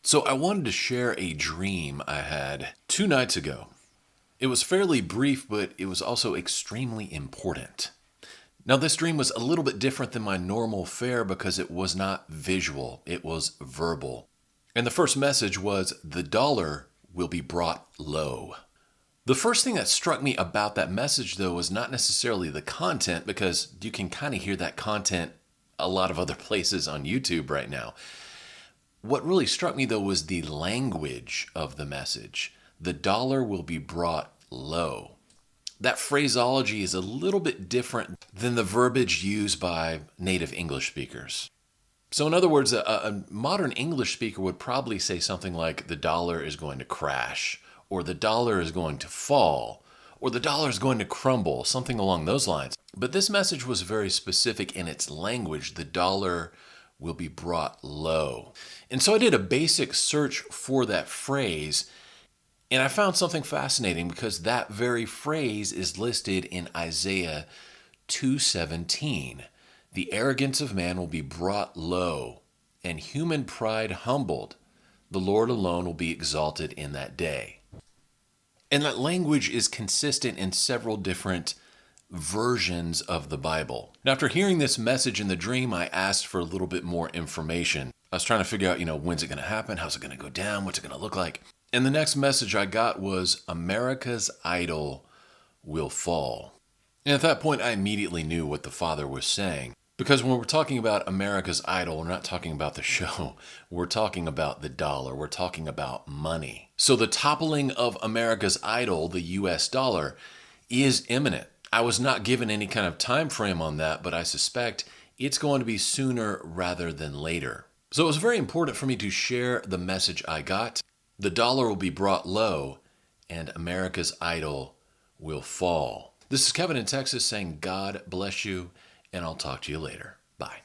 So I wanted to share a dream I had 2 nights ago. It was fairly brief, but it was also extremely important. Now, this dream was a little bit different than my normal fare because it was not visual, it was verbal. And the first message was the dollar will be brought low. The first thing that struck me about that message, though, was not necessarily the content, because you can kind of hear that content a lot of other places on YouTube right now. What really struck me, though, was the language of the message. The dollar will be brought low. That phraseology is a little bit different than the verbiage used by native English speakers. So, in other words, a modern English speaker would probably say something like, the dollar is going to crash, or the dollar is going to fall, or the dollar is going to crumble, something along those lines. But this message was very specific in its language. The dollar will be brought low. And so I did a basic search for that phrase, and I found something fascinating because that very phrase is listed in Isaiah 2:17. The arrogance of man will be brought low, and human pride humbled. The Lord alone will be exalted in that day. And that language is consistent in several different versions of the Bible. Now, after hearing this message in the dream, I asked for a little bit more information. I was trying to figure out, when's it going to happen? How's it going to go down? What's it going to look like? And the next message I got was, America's idol will fall. And at that point, I immediately knew what the Father was saying. Because when we're talking about America's idol, we're not talking about the show. We're talking about the dollar. We're talking about money. So the toppling of America's idol, the US dollar, is imminent. I was not given any kind of time frame on that, but I suspect it's going to be sooner rather than later. So it was very important for me to share the message I got. The dollar will be brought low, and America's idol will fall. This is Kevin in Texas saying God bless you, and I'll talk to you later. Bye.